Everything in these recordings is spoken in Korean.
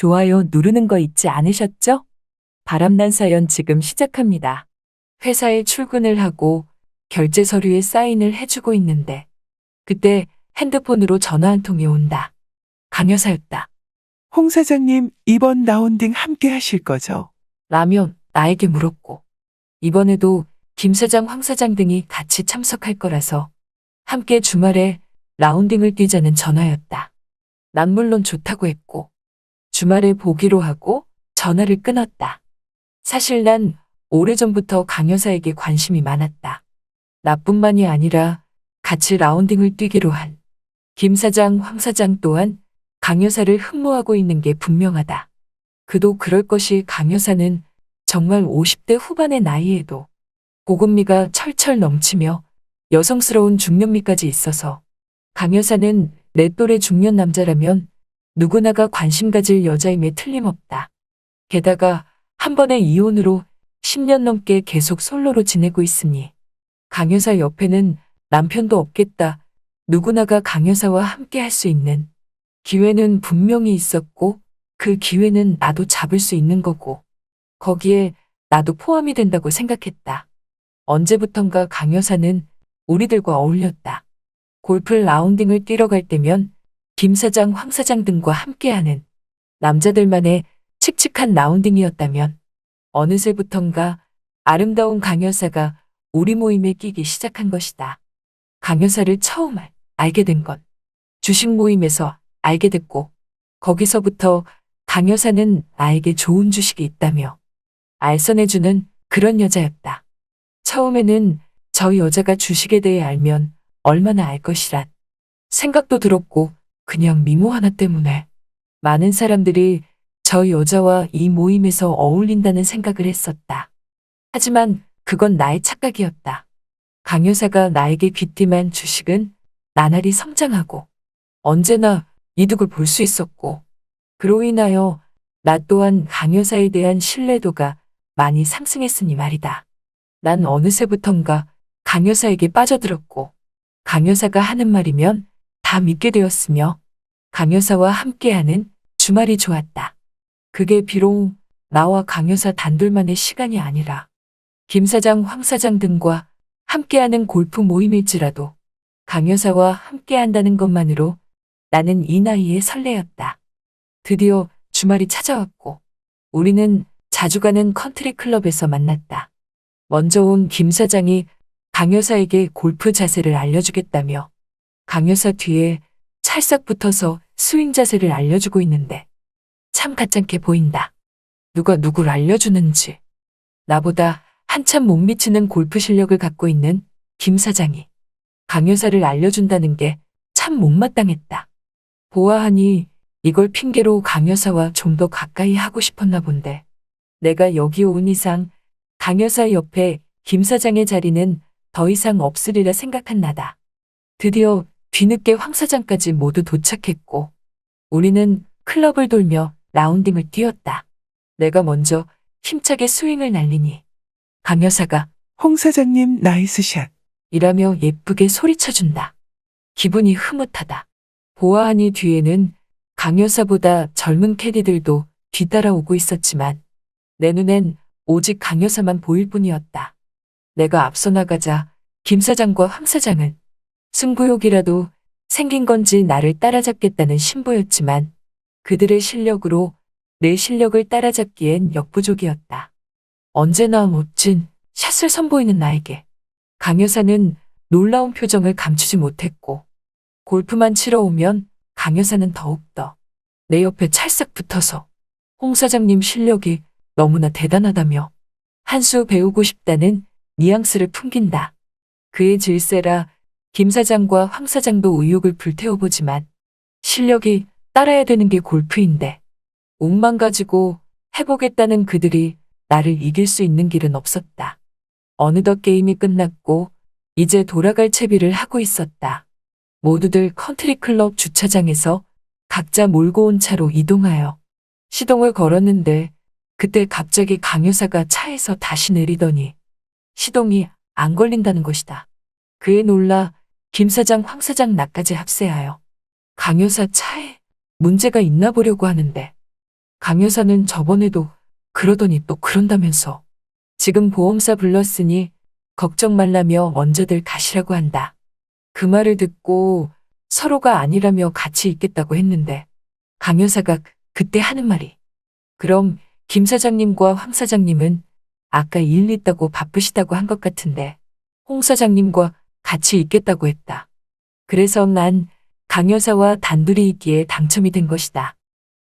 좋아요 누르는 거 잊지 않으셨죠? 바람난 사연 지금 시작합니다. 회사에 출근을 하고 결제 서류에 사인을 해주고 있는데 그때 핸드폰으로 전화 한 통이 온다. 강 여사였다. 홍 사장님, 이번 라운딩 함께 하실 거죠? 라며 나에게 물었고 이번에도 김 사장, 황 사장 등이 같이 참석할 거라서 함께 주말에 라운딩을 뛰자는 전화였다. 난 물론 좋다고 했고 주말에 보기로 하고 전화를 끊었다. 사실 난 오래전부터 강 여사에게 관심이 많았다. 나뿐만이 아니라 같이 라운딩을 뛰기로 한 김 사장, 황 사장 또한 강 여사를 흠모하고 있는 게 분명하다. 그도 그럴 것이 강 여사는 정말 50대 후반의 나이에도 고급미가 철철 넘치며 여성스러운 중년미까지 있어서 강 여사는 내 또래 중년 남자라면 누구나가 관심 가질 여자임에 틀림없다. 게다가 한 번의 이혼으로 10년 넘게 계속 솔로로 지내고 있으니 강 여사 옆에는 남편도 없겠다. 누구나가 강 여사와 함께 할 수 있는 기회는 분명히 있었고 그 기회는 나도 잡을 수 있는 거고 거기에 나도 포함이 된다고 생각했다. 언제부턴가 강 여사는 우리들과 어울렸다. 골프 라운딩을 뛰러 갈 때면 김 사장, 황 사장 등과 함께하는 남자들만의 칙칙한 라운딩이었다면 어느새부턴가 아름다운 강 여사가 우리 모임에 끼기 시작한 것이다. 강 여사를 처음 알게 된 건 주식 모임에서 알게 됐고 거기서부터 강 여사는 나에게 좋은 주식이 있다며 알선해주는 그런 여자였다. 처음에는 저 여자가 주식에 대해 알면 얼마나 알 것이란 생각도 들었고 그냥 미모 하나 때문에 많은 사람들이 저 여자와 이 모임에서 어울린다는 생각을 했었다. 하지만 그건 나의 착각이었다. 강 여사가 나에게 귀띔한 주식은 나날이 성장하고 언제나 이득을 볼 수 있었고 그로 인하여 나 또한 강 여사에 대한 신뢰도가 많이 상승했으니 말이다. 난 어느새부턴가 강 여사에게 빠져들었고 강 여사가 하는 말이면 다 믿게 되었으며 강 여사와 함께하는 주말이 좋았다. 그게 비록 나와 강 여사 단둘만의 시간이 아니라 김 사장, 황 사장 등과 함께하는 골프 모임일지라도 강 여사와 함께한다는 것만으로 나는 이 나이에 설레었다. 드디어 주말이 찾아왔고 우리는 자주 가는 컨트리 클럽에서 만났다. 먼저 온 김 사장이 강 여사에게 골프 자세를 알려주겠다며 강 여사 뒤에 찰싹 붙어서 스윙 자세를 알려주고 있는데 참 가짠게 보인다. 누가 누굴 알려주는지. 나보다 한참 못 미치는 골프 실력을 갖고 있는 김 사장이 강 여사를 알려준다는 게 참 못마땅했다. 보아하니 이걸 핑계로 강 여사와 좀 더 가까이 하고 싶었나 본데 내가 여기 온 이상 강 여사 옆에 김 사장의 자리는 더 이상 없으리라 생각한 나다. 드디어 뒤늦게 황 사장까지 모두 도착했고 우리는 클럽을 돌며 라운딩을 뛰었다. 내가 먼저 힘차게 스윙을 날리니 강 여사가 홍 사장님, 나이스 샷. 이라며 예쁘게 소리쳐준다. 기분이 흐뭇하다. 보아하니 뒤에는 강 여사보다 젊은 캐디들도 뒤따라오고 있었지만 내 눈엔 오직 강 여사만 보일 뿐이었다. 내가 앞서 나가자 김 사장과 황 사장은 승부욕이라도 생긴 건지 나를 따라잡겠다는 신보였지만 그들의 실력으로 내 실력을 따라잡기엔 역부족이었다. 언제나 멋진 샷을 선보이는 나에게 강 여사는 놀라운 표정을 감추지 못했고 골프만 치러 오면 강 여사는 더욱더 내 옆에 찰싹 붙어서 홍 사장님 실력이 너무나 대단하다며 한 수 배우고 싶다는 뉘앙스를 풍긴다. 그의 질세라 김 사장과 황 사장도 의욕을 불태워보지만 실력이 따라야 되는 게 골프인데 운만 가지고 해보겠다는 그들이 나를 이길 수 있는 길은 없었다. 어느덧 게임이 끝났고 이제 돌아갈 채비를 하고 있었다. 모두들 컨트리클럽 주차장에서 각자 몰고 온 차로 이동하여 시동을 걸었는데 그때 갑자기 강 여사가 차에서 다시 내리더니 시동이 안 걸린다는 것이다. 그에 놀라 김 사장, 황 사장 나까지 합세하여 강 여사 차에 문제가 있나 보려고 하는데 강 여사는 저번에도 그러더니 또 그런다면서. 지금 보험사 불렀으니 걱정 말라며 먼저들 가시라고 한다. 그 말을 듣고 서로가 아니라며 같이 있겠다고 했는데 강 여사가 그때 하는 말이 그럼 김 사장님과 황 사장님은 아까 일 있다고 바쁘시다고 한 것 같은데 홍 사장님과 같이 있겠다고 했다. 그래서 난 강 여사와 단둘이 있기에 당첨이 된 것이다.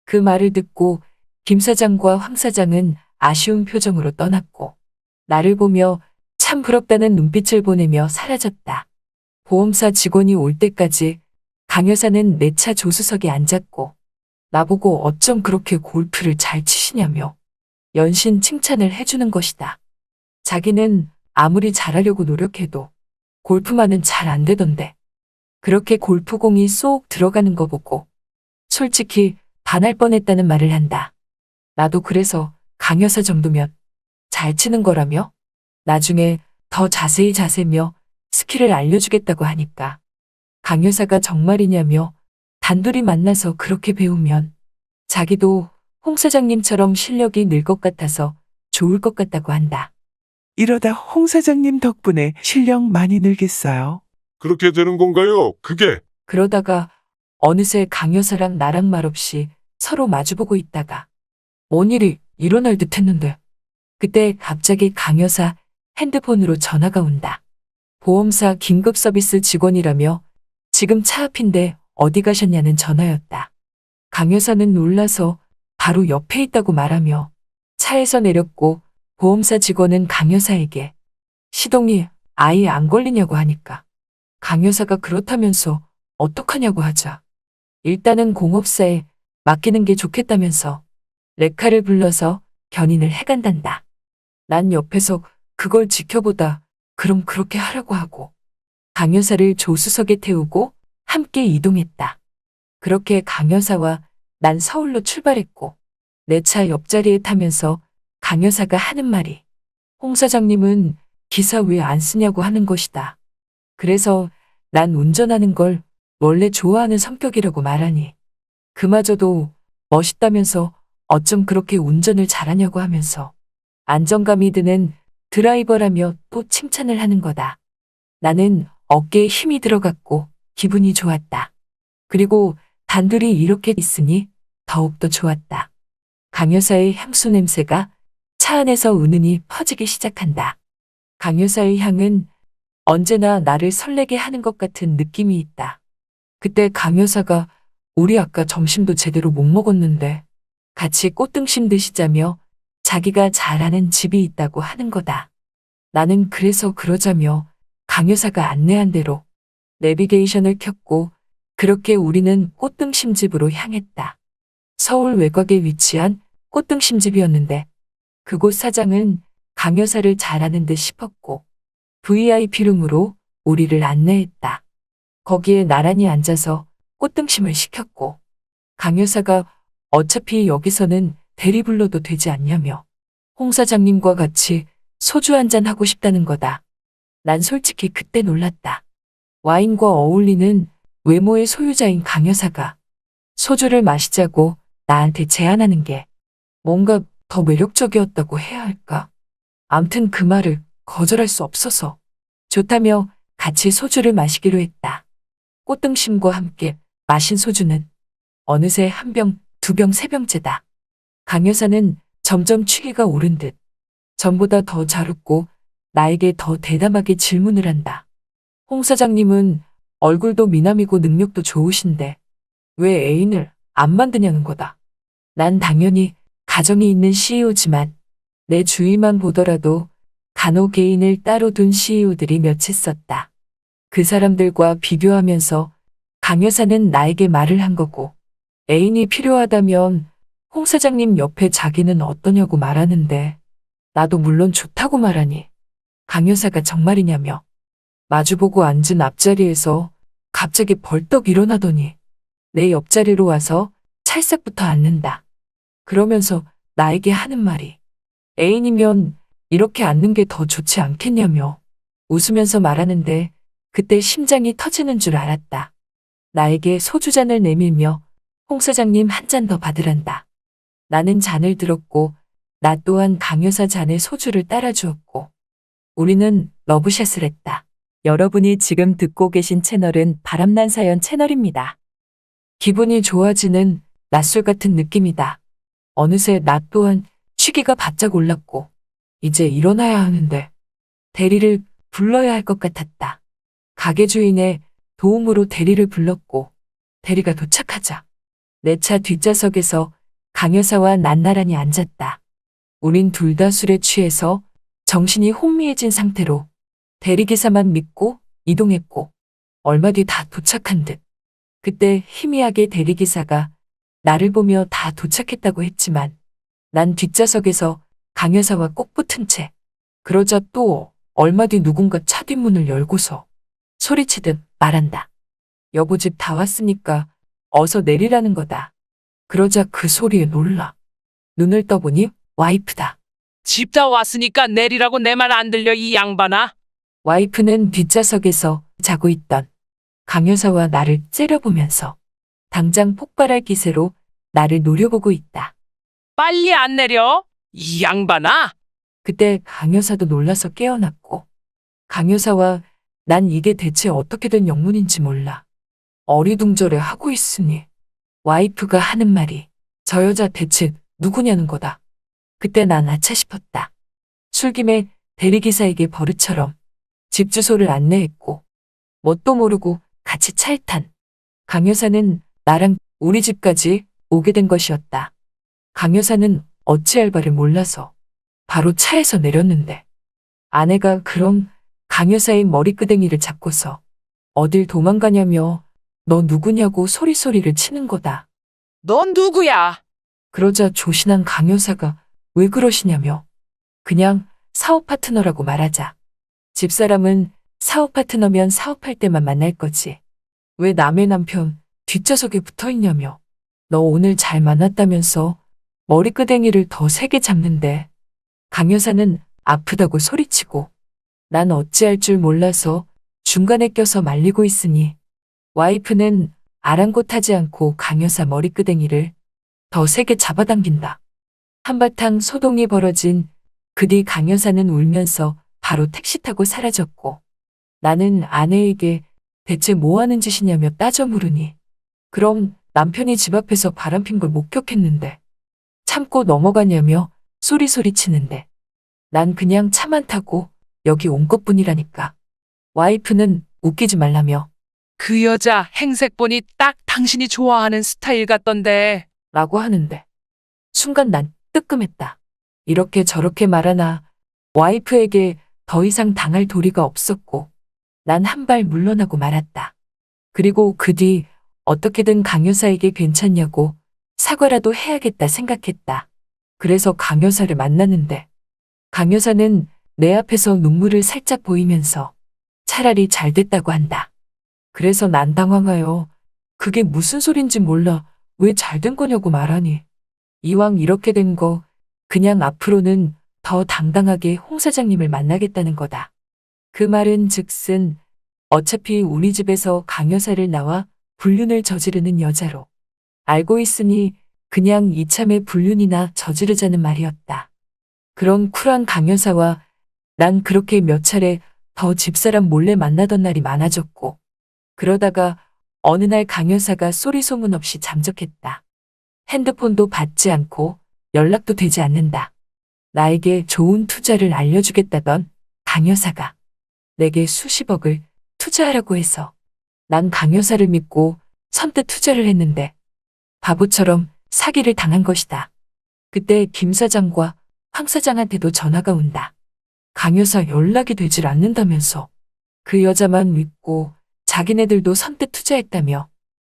그 말을 듣고 김 사장과 황 사장은 아쉬운 표정으로 떠났고 나를 보며 참 부럽다는 눈빛을 보내며 사라졌다. 보험사 직원이 올 때까지 강 여사는 내 차 조수석에 앉았고 나보고 어쩜 그렇게 골프를 잘 치시냐며 연신 칭찬을 해주는 것이다. 자기는 아무리 잘하려고 노력해도 골프만은 잘 안 되던데 그렇게 골프공이 쏙 들어가는 거 보고 솔직히 반할 뻔했다는 말을 한다. 나도 그래서 강 여사 정도면 잘 치는 거라며 나중에 더 자세며 스킬을 알려주겠다고 하니까 강 여사가 정말이냐며 단둘이 만나서 그렇게 배우면 자기도 홍 사장님처럼 실력이 늘 것 같아서 좋을 것 같다고 한다. 이러다 홍 사장님 덕분에 실력 많이 늘겠어요. 그렇게 되는 건가요? 그게 그러다가 어느새 강 여사랑 나랑 말없이 서로 마주보고 있다가 뭔 일이 일어날 듯 했는데 그때 갑자기 강 여사 핸드폰으로 전화가 온다. 보험사 긴급 서비스 직원이라며 지금 차 앞인데 어디 가셨냐는 전화였다. 강 여사는 놀라서 바로 옆에 있다고 말하며 차에서 내렸고 보험사 직원은 강 여사에게 시동이 아예 안 걸리냐고 하니까 강 여사가 그렇다면서 어떡하냐고 하자 일단은 공업사에 맡기는 게 좋겠다면서 레카를 불러서 견인을 해간단다. 난 옆에서 그걸 지켜보다 그럼 그렇게 하라고 하고 강 여사를 조수석에 태우고 함께 이동했다. 그렇게 강 여사와 난 서울로 출발했고 내 차 옆자리에 타면서 강 여사가 하는 말이 홍 사장님은 기사 왜 안 쓰냐고 하는 것이다. 그래서 난 운전하는 걸 원래 좋아하는 성격이라고 말하니 그마저도 멋있다면서 어쩜 그렇게 운전을 잘하냐고 하면서 안정감이 드는 드라이버라며 또 칭찬을 하는 거다. 나는 어깨에 힘이 들어갔고 기분이 좋았다. 그리고 단둘이 이렇게 있으니 더욱더 좋았다. 강 여사의 향수 냄새가 차 안에서 은은히 퍼지기 시작한다. 강 여사의 향은 언제나 나를 설레게 하는 것 같은 느낌이 있다. 그때 강 여사가 우리 아까 점심도 제대로 못 먹었는데 같이 꽃등심 드시자며 자기가 잘 아는 집이 있다고 하는 거다. 나는 그래서 그러자며 강 여사가 안내한 대로 내비게이션을 켰고 그렇게 우리는 꽃등심 집으로 향했다. 서울 외곽에 위치한 꽃등심 집이었는데 그곳 사장은 강 여사를 잘 아는 듯 싶었고 VIP룸으로 우리를 안내했다. 거기에 나란히 앉아서 꽃등심을 시켰고 강 여사가 어차피 여기서는 대리 불러도 되지 않냐며 홍 사장님과 같이 소주 한잔 하고 싶다는 거다. 난 솔직히 그때 놀랐다. 와인과 어울리는 외모의 소유자인 강 여사가 소주를 마시자고 나한테 제안하는 게 뭔가 더 매력적이었다고 해야 할까? 암튼 그 말을 거절할 수 없어서 좋다며 같이 소주를 마시기로 했다. 꽃등심과 함께 마신 소주는 어느새 한 병, 두 병, 세 병째다. 강 여사는 점점 취기가 오른 듯 전보다 더 잘 웃고 나에게 더 대담하게 질문을 한다. 홍 사장님은 얼굴도 미남이고 능력도 좋으신데 왜 애인을 안 만드냐는 거다. 난 당연히 가정이 있는 CEO지만 내 주위만 보더라도 간호 개인을 따로 둔 CEO들이 몇 있었다. 그 사람들과 비교하면서 강 여사는 나에게 말을 한 거고 애인이 필요하다면 홍 사장님 옆에 자기는 어떠냐고 말하는데 나도 물론 좋다고 말하니 강 여사가 정말이냐며 마주보고 앉은 앞자리에서 갑자기 벌떡 일어나더니 내 옆자리로 와서 찰싹부터 앉는다. 그러면서 나에게 하는 말이 애인이면 이렇게 앉는 게 더 좋지 않겠냐며 웃으면서 말하는데 그때 심장이 터지는 줄 알았다. 나에게 소주잔을 내밀며 홍 사장님 한 잔 더 받으란다. 나는 잔을 들었고 나 또한 강 여사 잔에 소주를 따라주었고 우리는 러브샷을 했다. 여러분이 지금 듣고 계신 채널은 바람난 사연 채널입니다. 기분이 좋아지는 낮술 같은 느낌이다. 어느새 나 또한 취기가 바짝 올랐고 이제 일어나야 하는데 대리를 불러야 할 것 같았다. 가게 주인의 도움으로 대리를 불렀고 대리가 도착하자 내 차 뒷좌석에서 강 여사와 난 나란히 앉았다. 우린 둘 다 술에 취해서 정신이 혼미해진 상태로 대리기사만 믿고 이동했고 얼마 뒤 다 도착한 듯. 그때 희미하게 대리기사가 나를 보며 다 도착했다고 했지만 난 뒷좌석에서 강 여사와 꼭 붙은 채. 그러자 또 얼마 뒤 누군가 차 뒷문을 열고서 소리치듯 말한다. 여보 집 다 왔으니까 어서 내리라는 거다. 그러자 그 소리에 놀라. 눈을 떠보니 와이프다. 집 다 왔으니까 내리라고 내 말 안 들려 이 양반아. 와이프는 뒷좌석에서 자고 있던 강 여사와 나를 째려보면서 당장 폭발할 기세로 나를 노려보고 있다. 빨리 안 내려. 이 양반아. 그때 강 여사도 놀라서 깨어났고 강 여사와 난 이게 대체 어떻게 된 영문인지 몰라. 어리둥절해 하고 있으니 와이프가 하는 말이 저 여자 대체 누구냐는 거다. 그때 난 아차 싶었다. 술김에 대리기사에게 버릇처럼 집 주소를 안내했고 뭣도 모르고 같이 차에 탄 강 여사는 나랑 우리 집까지 오게 된 것이었다. 강 여사는 어찌할 바를 몰라서 바로 차에서 내렸는데 아내가 그럼 강 여사의 머리끄댕이를 잡고서 어딜 도망가냐며 너 누구냐고 소리소리를 치는 거다. 넌 누구야? 그러자 조신한 강 여사가 왜 그러시냐며 그냥 사업 파트너라고 말하자. 집사람은 사업 파트너면 사업할 때만 만날 거지. 왜 남의 남편 뒷좌석에 붙어 있냐며. 너 오늘 잘 만났다면서 머리끄댕이를 더 세게 잡는데. 강 여사는 아프다고 소리치고 난 어찌할 줄 몰라서 중간에 껴서 말리고 있으니 와이프는 아랑곳하지 않고 강 여사 머리끄댕이를 더 세게 잡아당긴다. 한바탕 소동이 벌어진 그 뒤 강 여사는 울면서 바로 택시 타고 사라졌고 나는 아내에게 대체 뭐 하는 짓이냐며 따져 물으니 그럼 남편이 집 앞에서 바람핀 걸 목격했는데 참고 넘어가냐며 소리소리 치는데 난 그냥 차만 타고 여기 온 것뿐이라니까. 와이프는 웃기지 말라며 그 여자 행색 보니 딱 당신이 좋아하는 스타일 같던데. 라고 하는데 순간 난 뜨끔했다. 이렇게 저렇게 말하나 와이프에게 더 이상 당할 도리가 없었고 난 한 발 물러나고 말았다. 그리고 그 뒤 어떻게든 강 여사에게 괜찮냐고 사과라도 해야겠다 생각했다. 그래서 강 여사를 만났는데 강 여사는 내 앞에서 눈물을 살짝 보이면서 차라리 잘 됐다고 한다. 그래서 난 당황하여 그게 무슨 소린지 몰라 왜 잘 된 거냐고 말하니 이왕 이렇게 된 거 그냥 앞으로는 더 당당하게 홍 사장님을 만나겠다는 거다. 그 말은 즉슨 어차피 우리 집에서 강 여사를 나와 불륜을 저지르는 여자로 알고 있으니 그냥 이참에 불륜이나 저지르자는 말이었다. 그런 쿨한 강 여사와 난 그렇게 몇 차례 더 집사람 몰래 만나던 날이 많아졌고 그러다가 어느 날 강 여사가 소리 소문 없이 잠적했다. 핸드폰도 받지 않고 연락도 되지 않는다. 나에게 좋은 투자를 알려주겠다던 강 여사가 내게 수십억을 투자하라고 해서 난 강 여사를 믿고 선뜻 투자를 했는데 바보처럼 사기를 당한 것이다. 그때 김 사장과 황 사장한테도 전화가 온다. 강 여사 연락이 되질 않는다면서 그 여자만 믿고 자기네들도 선뜻 투자했다며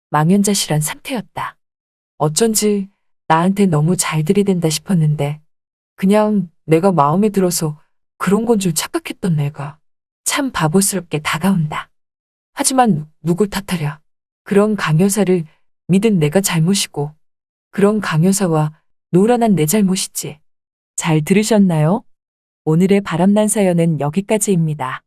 망연자실한 상태였다. 어쩐지 나한테 너무 잘 들이댄다 싶었는데 그냥 내가 마음에 들어서 그런 건 줄 착각했던 내가 참 바보스럽게 다가온다. 하지만 누굴 탓하랴. 그런 강 여사를 믿은 내가 잘못이고 그런 강 여사와 노란한 내 잘못이지. 잘 들으셨나요? 오늘의 바람난 사연은 여기까지입니다.